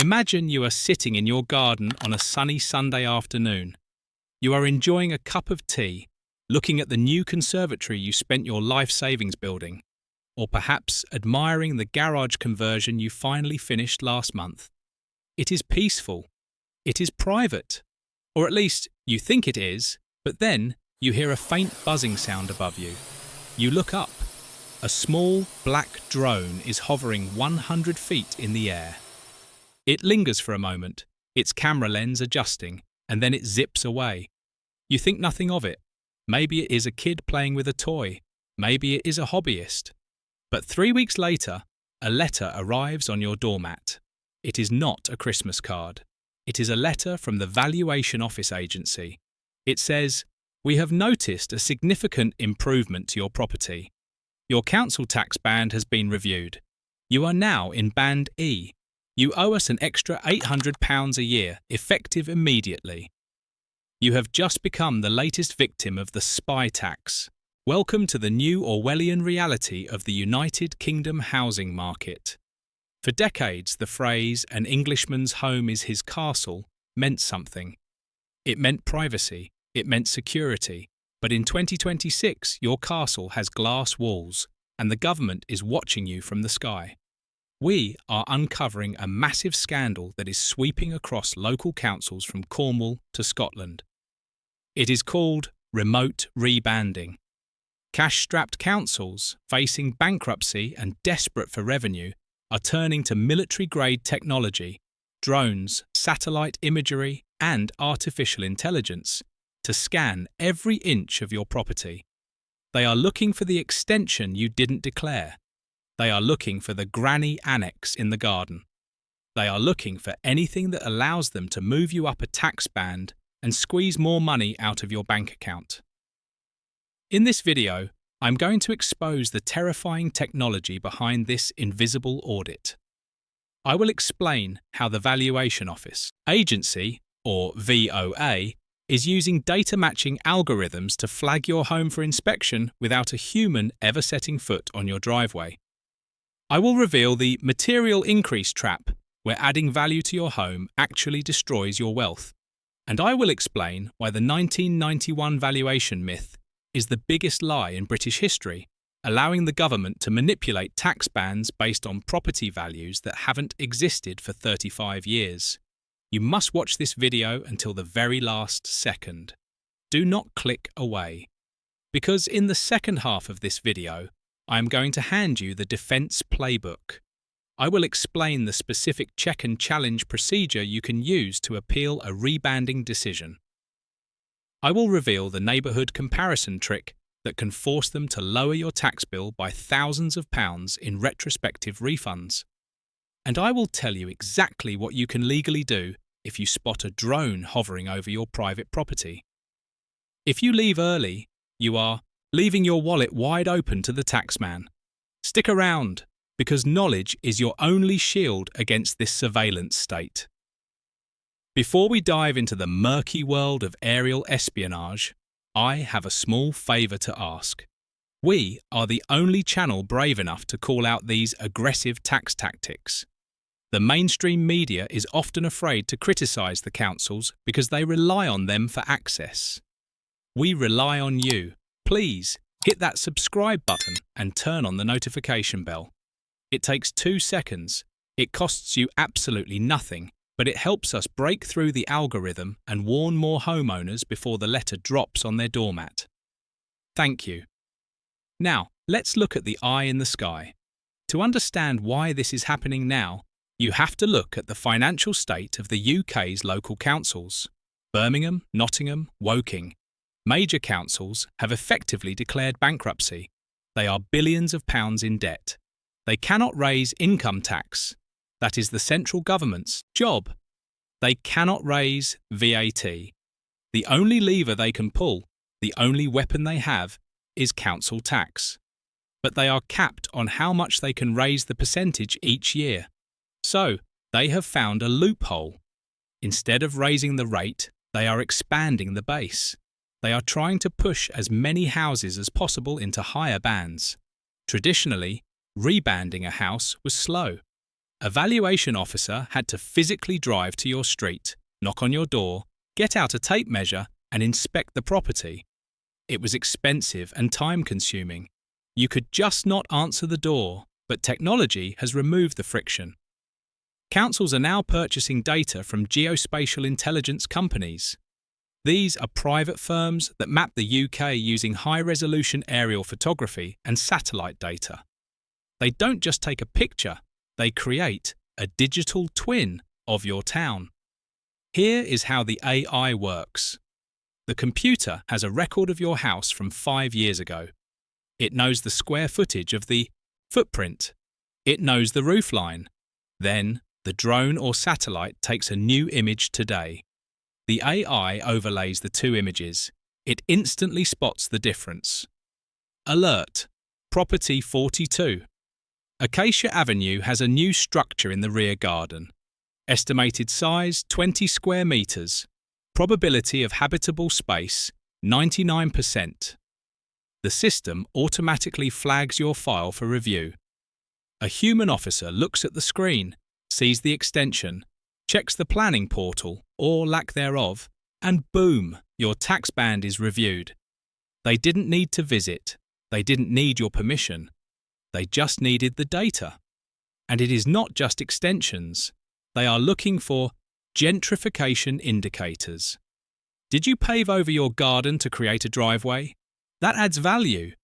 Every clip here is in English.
Imagine you are sitting in your garden on a sunny Sunday afternoon. You are enjoying a cup of tea, looking at the new conservatory you spent your life savings building, or perhaps admiring the garage conversion you finally finished last month. It is peaceful. It is private. Or at least you think it is, but then you hear a faint buzzing sound above you. You look up. A small, black drone is hovering 100 feet in the air. It lingers for a moment, its camera lens adjusting, and then it zips away. You think nothing of it. Maybe it is a kid playing with a toy. Maybe it is a hobbyist. But 3 weeks later, a letter arrives on your doormat. It is not a Christmas card. It is a letter from the Valuation Office Agency. It says, "We have noticed a significant improvement to your property. Your council tax band has been reviewed. You are now in Band E. You owe us an extra £800 a year, effective immediately. You have just become the latest victim of the spy tax. Welcome to the new Orwellian reality of the United Kingdom housing market." For decades, the phrase, "an Englishman's home is his castle," meant something. It meant privacy, it meant security, but in 2026, your castle has glass walls, and the government is watching you from the sky. We are uncovering a massive scandal that is sweeping across local councils from Cornwall to Scotland. It is called remote rebanding. Cash-strapped councils, facing bankruptcy and desperate for revenue, are turning to military-grade technology, drones, satellite imagery, and artificial intelligence to scan every inch of your property. They are looking for the extension you didn't declare. They are looking for the granny annex in the garden. They are looking for anything that allows them to move you up a tax band and squeeze more money out of your bank account. In this video, I'm going to expose the terrifying technology behind this invisible audit. I will explain how the Valuation Office Agency, or VOA, is using data matching algorithms to flag your home for inspection without a human ever setting foot on your driveway. I will reveal the material increase trap, where adding value to your home actually destroys your wealth. And I will explain why the 1991 valuation myth is the biggest lie in British history, allowing the government to manipulate tax bands based on property values that haven't existed for 35 years. You must watch this video until the very last second. Do not click away, because in the second half of this video, I am going to hand you the Defence Playbook. I will explain the specific check and challenge procedure you can use to appeal a rebanding decision. I will reveal the neighbourhood comparison trick that can force them to lower your tax bill by thousands of pounds in retrospective refunds. And I will tell you exactly what you can legally do if you spot a drone hovering over your private property. If you leave early, you are leaving your wallet wide open to the taxman. Stick around, because knowledge is your only shield against this surveillance state. Before we dive into the murky world of aerial espionage, I have a small favour to ask. We are the only channel brave enough to call out these aggressive tax tactics. The mainstream media is often afraid to criticise the councils because they rely on them for access. We rely on you. Please hit that subscribe button and turn on the notification bell. It takes 2 seconds. It costs you absolutely nothing, but it helps us break through the algorithm and warn more homeowners before the letter drops on their doormat. Thank you. Now, let's look at the eye in the sky. To understand why this is happening now, you have to look at the financial state of the UK's local councils. Birmingham, Nottingham, Woking. Major councils have effectively declared bankruptcy. They are billions of pounds in debt. They cannot raise income tax. That is the central government's job. They cannot raise VAT. The only lever they can pull, the only weapon they have, is council tax. But they are capped on how much they can raise the percentage each year. So, they have found a loophole. Instead of raising the rate, they are expanding the base. They are trying to push as many houses as possible into higher bands. Traditionally, rebanding a house was slow. A valuation officer had to physically drive to your street, knock on your door, get out a tape measure, and inspect the property. It was expensive and time-consuming. You could just not answer the door, but technology has removed the friction. Councils are now purchasing data from geospatial intelligence companies. These are private firms that map the UK using high-resolution aerial photography and satellite data. They don't just take a picture, they create a digital twin of your town. Here is how the AI works. The computer has a record of your house from 5 years ago. It knows the square footage of the footprint. It knows the roofline. Then, the drone or satellite takes a new image today. The AI overlays the two images. It instantly spots the difference. Alert! Property 42. Acacia Avenue has a new structure in the rear garden. Estimated size 20 square metres. Probability of habitable space 99%. The system automatically flags your file for review. A human officer looks at the screen, sees the extension, checks the planning portal, or lack thereof, and boom, your tax band is reviewed. They didn't need to visit. They didn't need your permission. They just needed the data. And it is not just extensions. They are looking for gentrification indicators. Did you pave over your garden to create a driveway? That adds value.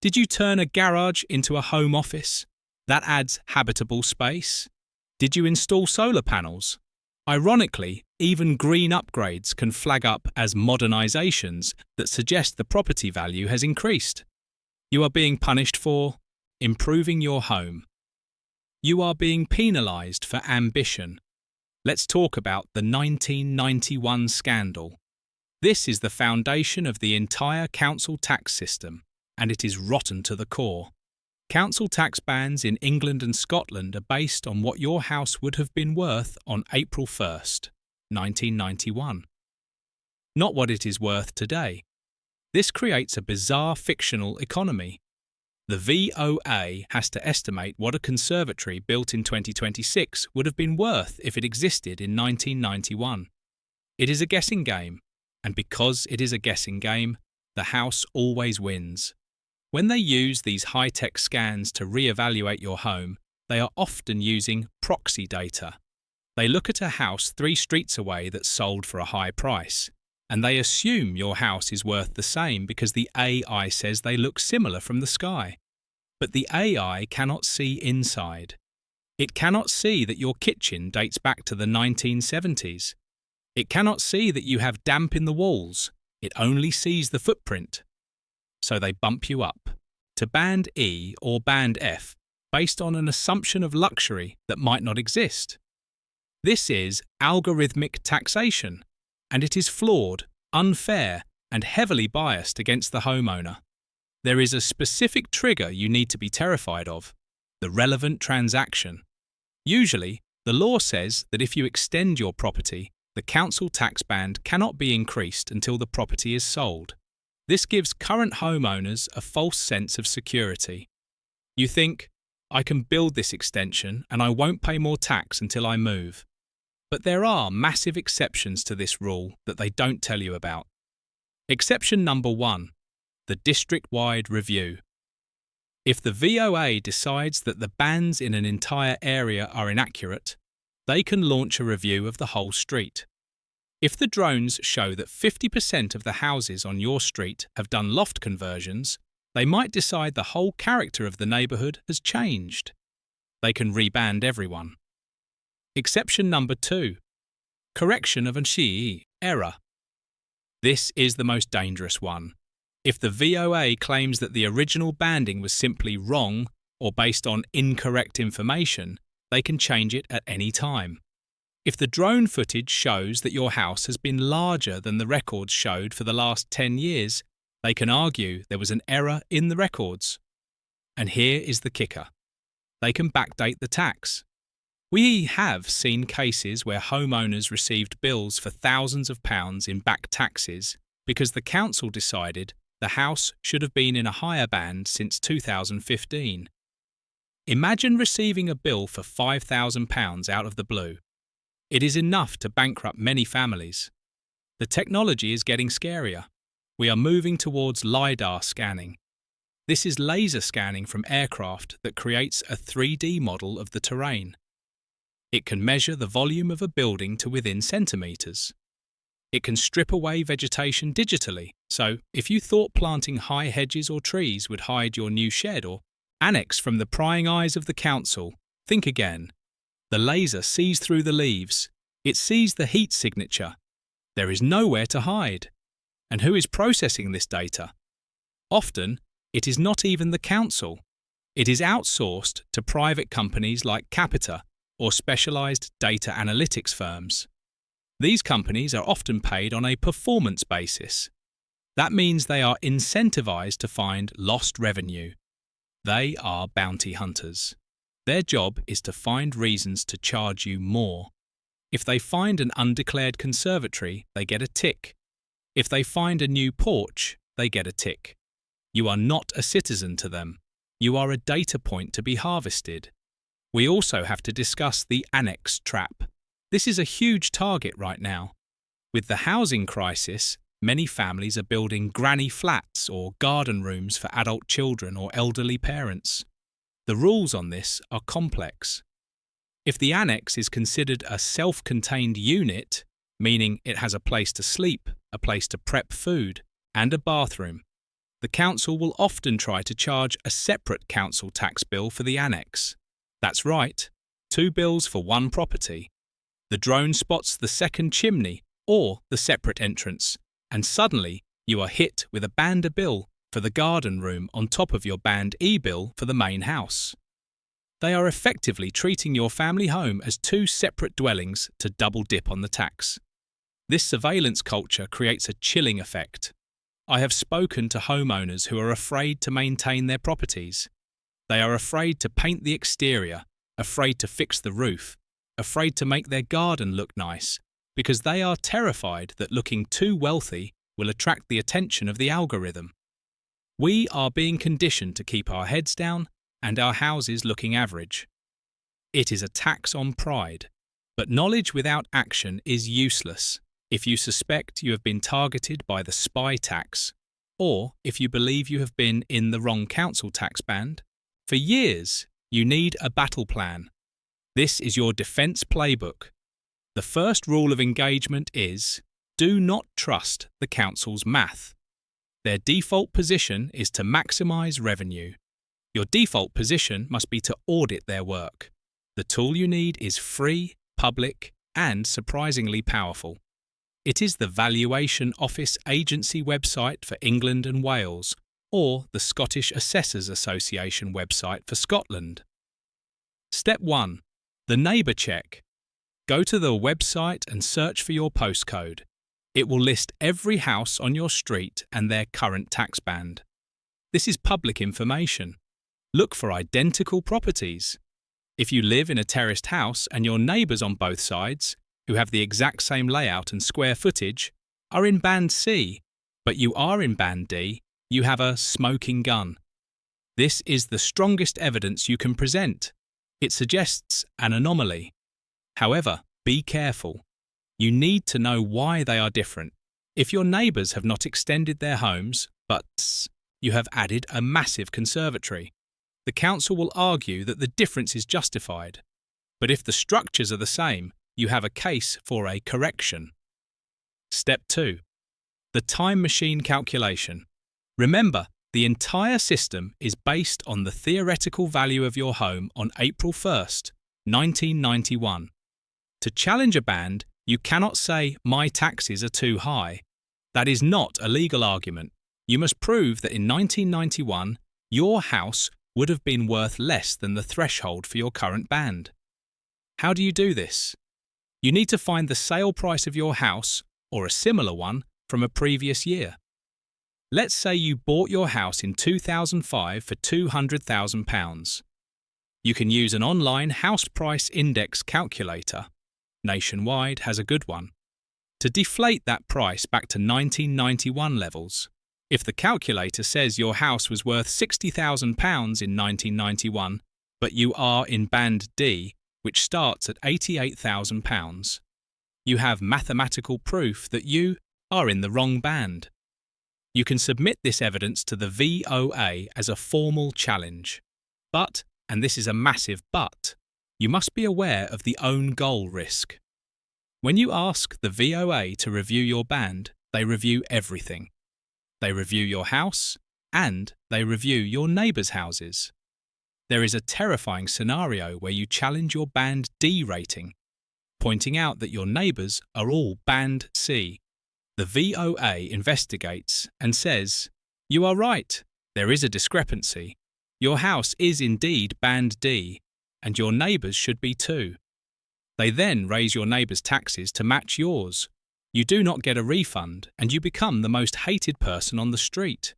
Did you turn a garage into a home office? That adds habitable space. Did you install solar panels? Ironically, even green upgrades can flag up as modernizations that suggest the property value has increased. You are being punished for improving your home. You are being penalized for ambition. Let's talk about the 1991 scandal. This is the foundation of the entire council tax system, and it is rotten to the core. Council tax bans in England and Scotland are based on what your house would have been worth on April 1st, 1991. Not what it is worth today. This creates a bizarre fictional economy. The VOA has to estimate what a conservatory built in 2026 would have been worth if it existed in 1991. It is a guessing game, and because it is a guessing game, the house always wins. When they use these high-tech scans to re-evaluate your home, they are often using proxy data. They look at a house 3 streets away that sold for a high price, and they assume your house is worth the same because the AI says they look similar from the sky. But the AI cannot see inside. It cannot see that your kitchen dates back to the 1970s. It cannot see that you have damp in the walls. It only sees the footprint. So they bump you up to Band E or Band F based on an assumption of luxury that might not exist. This is algorithmic taxation, and it is flawed, unfair, and heavily biased against the homeowner. There is a specific trigger you need to be terrified of: the relevant transaction. Usually, the law says that if you extend your property, the council tax band cannot be increased until the property is sold. This gives current homeowners a false sense of security. You think, I can build this extension and I won't pay more tax until I move. But there are massive exceptions to this rule that they don't tell you about. Exception number 1, the district-wide review. If the VOA decides that the bands in an entire area are inaccurate, they can launch a review of the whole street. If the drones show that 50% of the houses on your street have done loft conversions, they might decide the whole character of the neighbourhood has changed. They can reband everyone. Exception number 2. Correction of an error. This is the most dangerous one. If the VOA claims that the original banding was simply wrong or based on incorrect information, they can change it at any time. If the drone footage shows that your house has been larger than the records showed for the last 10 years, they can argue there was an error in the records. And here is the kicker. They can backdate the tax. We have seen cases where homeowners received bills for thousands of pounds in back taxes because the council decided the house should have been in a higher band since 2015. Imagine receiving a bill for £5,000 out of the blue. It is enough to bankrupt many families. The technology is getting scarier. We are moving towards LiDAR scanning. This is laser scanning from aircraft that creates a 3D model of the terrain. It can measure the volume of a building to within centimetres. It can strip away vegetation digitally, so if you thought planting high hedges or trees would hide your new shed or annex from the prying eyes of the council, think again. The laser sees through the leaves. It sees the heat signature. There is nowhere to hide. And who is processing this data? Often, it is not even the council. It is outsourced to private companies like Capita or specialised data analytics firms. These companies are often paid on a performance basis. That means they are incentivised to find lost revenue. They are bounty hunters. Their job is to find reasons to charge you more. If they find an undeclared conservatory, they get a tick. If they find a new porch, they get a tick. You are not a citizen to them. You are a data point to be harvested. We also have to discuss the Annex trap. This is a huge target right now. With the housing crisis, many families are building granny flats or garden rooms for adult children or elderly parents. The rules on this are complex. If the annex is considered a self-contained unit, meaning it has a place to sleep, a place to prep food, and a bathroom, the council will often try to charge a separate council tax bill for the annex. That's right, 2 bills for one property. The drone spots the second chimney or the separate entrance, and suddenly you are hit with a band A bill for the garden room on top of your band E bill for the main house. They are effectively treating your family home as 2 separate dwellings to double dip on the tax. This surveillance culture creates a chilling effect. I have spoken to homeowners who are afraid to maintain their properties. They are afraid to paint the exterior, afraid to fix the roof, afraid to make their garden look nice, because they are terrified that looking too wealthy will attract the attention of the algorithm. We are being conditioned to keep our heads down and our houses looking average. It is a tax on pride, but knowledge without action is useless if you suspect you have been targeted by the spy tax, or if you believe you have been in the wrong council tax band. For years, you need a battle plan. This is your defence playbook. The first rule of engagement is, do not trust the council's math. Their default position is to maximise revenue. Your default position must be to audit their work. The tool you need is free, public, and surprisingly powerful. It is the Valuation Office Agency website for England and Wales, or the Scottish Assessors Association website for Scotland. Step 1. The neighbour check. Go to the website and search for your postcode. It will list every house on your street and their current tax band. This is public information. Look for identical properties. If you live in a terraced house and your neighbours on both sides, who have the exact same layout and square footage, are in Band C, but you are in Band D, you have a smoking gun. This is the strongest evidence you can present. It suggests an anomaly. However, be careful. You need to know why they are different. If your neighbours have not extended their homes, but you have added a massive conservatory, the council will argue that the difference is justified. But if the structures are the same, you have a case for a correction. Step 2. The time machine calculation. Remember, the entire system is based on the theoretical value of your home on April 1st, 1991. To challenge a band, you cannot say, "My taxes are too high." That is not a legal argument. You must prove that in 1991, your house would have been worth less than the threshold for your current band. How do you do this? You need to find the sale price of your house, or a similar one, from a previous year. Let's say you bought your house in 2005 for £200,000. You can use an online house price index calculator. Nationwide has a good one. To deflate that price back to 1991 levels. If the calculator says your house was worth £60,000 in 1991, but you are in Band D, which starts at £88,000. You have mathematical proof that you are in the wrong band. You can submit this evidence to the VOA as a formal challenge. But, and this is a massive but, you must be aware of the own goal risk. When you ask the VOA to review your band, they review everything. They review your house, and they review your neighbours' houses. There is a terrifying scenario where you challenge your Band D rating, pointing out that your neighbours are all Band C. The VOA investigates and says, "You are right, there is a discrepancy. Your house is indeed Band D, and your neighbours should be too." They then raise your neighbours' taxes to match yours. You do not get a refund, and you become the most hated person on the street.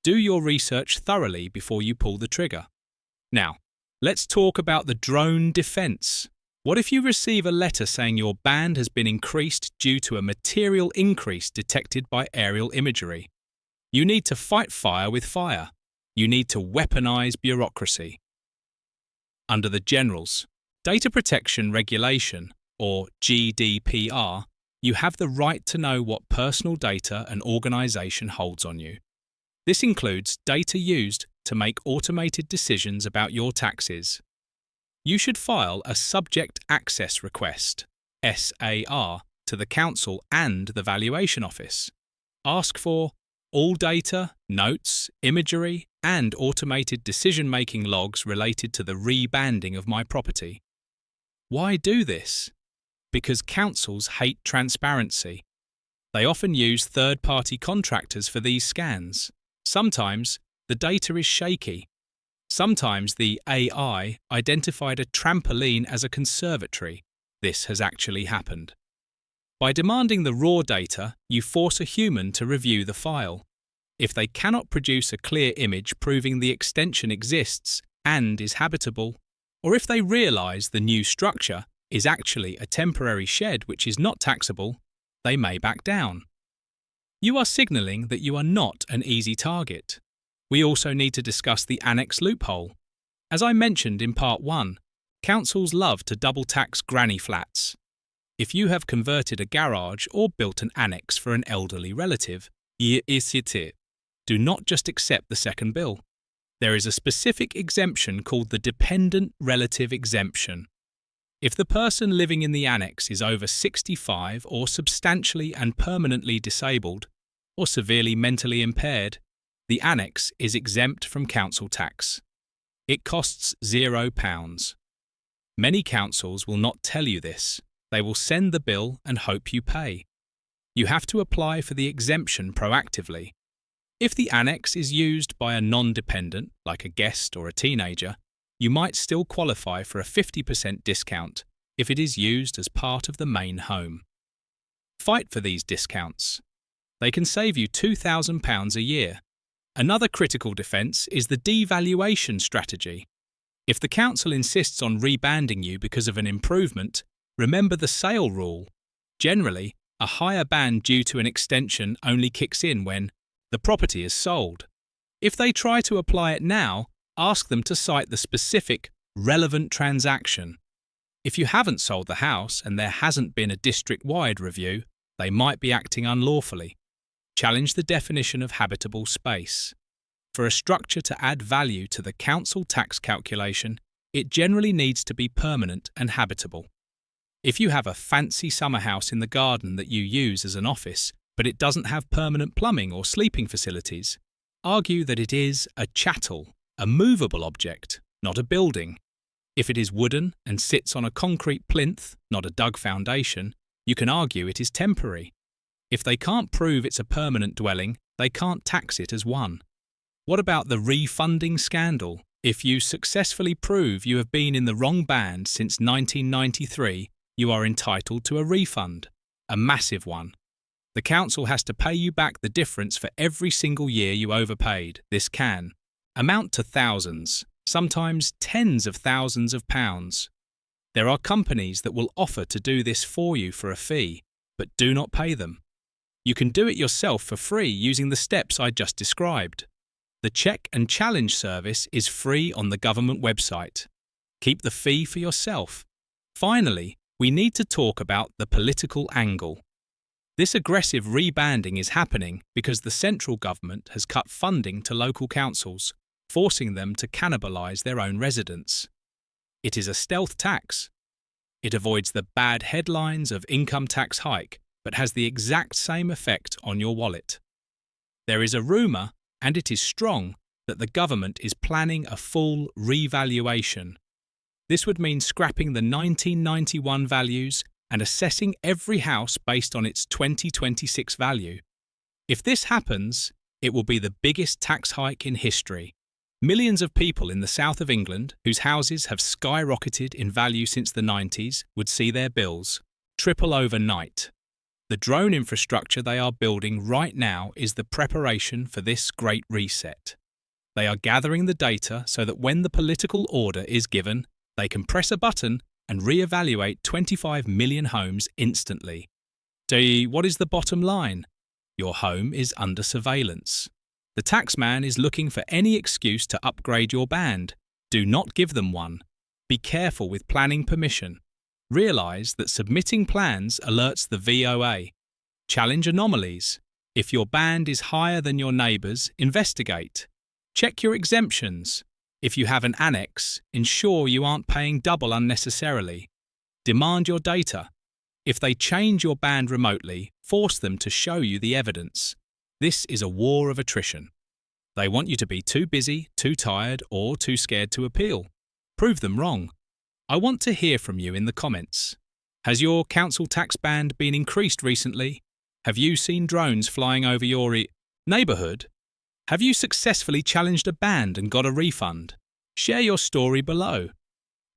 Do your research thoroughly before you pull the trigger. Now, let's talk about the drone defence. What if you receive a letter saying your band has been increased due to a material increase detected by aerial imagery? You need to fight fire with fire. You need to weaponise bureaucracy. Under the Generals, Data Protection Regulation, or GDPR, you have the right to know what personal data an organisation holds on you. This includes data used to make automated decisions about your taxes. You should file a Subject Access Request, SAR, to the Council and the Valuation Office. Ask for all data, notes, imagery, and automated decision-making logs related to the rebanding of my property. Why do this? Because councils hate transparency. They often use third-party contractors for these scans. Sometimes the data is shaky. Sometimes the AI identified a trampoline as a conservatory. This has actually happened. By demanding the raw data, you force a human to review the file. If they cannot produce a clear image proving the extension exists and is habitable, or if they realise the new structure is actually a temporary shed which is not taxable, they may back down. You are signalling that you are not an easy target. We also need to discuss the Annex loophole. As I mentioned in Part 1, councils love to double tax granny flats. If you have converted a garage or built an annex for an elderly relative, do not just accept the second bill. There is a specific exemption called the dependent relative exemption. If the person living in the annex is over 65 or substantially and permanently disabled or severely mentally impaired, the annex is exempt from council tax. It costs £0. Many councils will not tell you this. They will send the bill and hope you pay. You have to apply for the exemption proactively. If the annex is used by a non-dependent, like a guest or a teenager, you might still qualify for a 50% discount if it is used as part of the main home. Fight for these discounts. They can save you £2,000 a year. Another critical defence is the devaluation strategy. If the council insists on rebanding you because of an improvement, remember the sale rule. Generally, a higher band due to an extension only kicks in when the property is sold. If they try to apply it now, ask them to cite the specific, relevant transaction. If you haven't sold the house and there hasn't been a district-wide review, they might be acting unlawfully. Challenge the definition of habitable space. For a structure to add value to the council tax calculation, it generally needs to be permanent and habitable. If you have a fancy summer house in the garden that you use as an office, but it doesn't have permanent plumbing or sleeping facilities, argue that it is a chattel, a movable object, not a building. If it is wooden and sits on a concrete plinth, not a dug foundation, you can argue it is temporary. If they can't prove it's a permanent dwelling, they can't tax it as one. What about the refunding scandal? If you successfully prove you have been in the wrong band since 1993, you are entitled to a refund, a massive one. The council has to pay you back the difference for every single year you overpaid. This can amount to thousands, sometimes tens of thousands of pounds. There are companies that will offer to do this for you for a fee, but do not pay them. You can do it yourself for free using the steps I just described. The check and challenge service is free on the government website. Keep the fee for yourself. Finally, we need to talk about the political angle. This aggressive rebanding is happening because the central government has cut funding to local councils, forcing them to cannibalise their own residents. It is a stealth tax. It avoids the bad headlines of income tax hike, but has the exact same effect on your wallet. There is a rumour, and it is strong, that the government is planning a full revaluation. This would mean scrapping the 1991 values and assessing every house based on its 2026 value. If this happens, it will be the biggest tax hike in history. Millions of people in the south of England, whose houses have skyrocketed in value since the 90s, would see their bills triple overnight. The drone infrastructure they are building right now is the preparation for this great reset. They are gathering the data so that when the political order is given, they can press a button and re-evaluate 25 million homes instantly. So, what is the bottom line? Your home is under surveillance. The taxman is looking for any excuse to upgrade your band. Do not give them one. Be careful with planning permission. Realise that submitting plans alerts the VOA. Challenge anomalies. If your band is higher than your neighbours, investigate. Check your exemptions. If you have an annex, ensure you aren't paying double unnecessarily. Demand your data. If they change your band remotely, force them to show you the evidence. This is a war of attrition. They want you to be too busy, too tired, or too scared to appeal. Prove them wrong. I want to hear from you in the comments. Has your council tax band been increased recently? Have you seen drones flying over your neighbourhood? Have you successfully challenged a band and got a refund? Share your story below.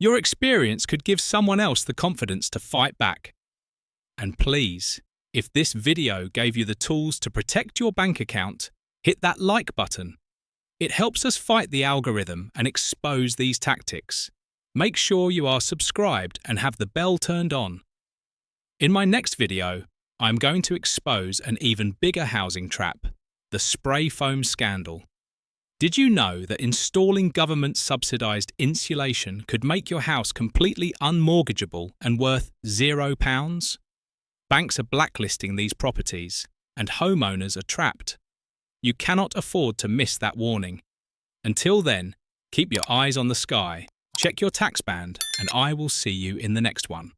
Your experience could give someone else the confidence to fight back. And please, if this video gave you the tools to protect your bank account, hit that like button. It helps us fight the algorithm and expose these tactics. Make sure you are subscribed and have the bell turned on. In my next video, I'm going to expose an even bigger housing trap. The spray foam scandal. Did you know that installing government-subsidised insulation could make your house completely unmortgageable and worth £0? Banks are blacklisting these properties, and homeowners are trapped. You cannot afford to miss that warning. Until then, keep your eyes on the sky, check your tax band, and I will see you in the next one.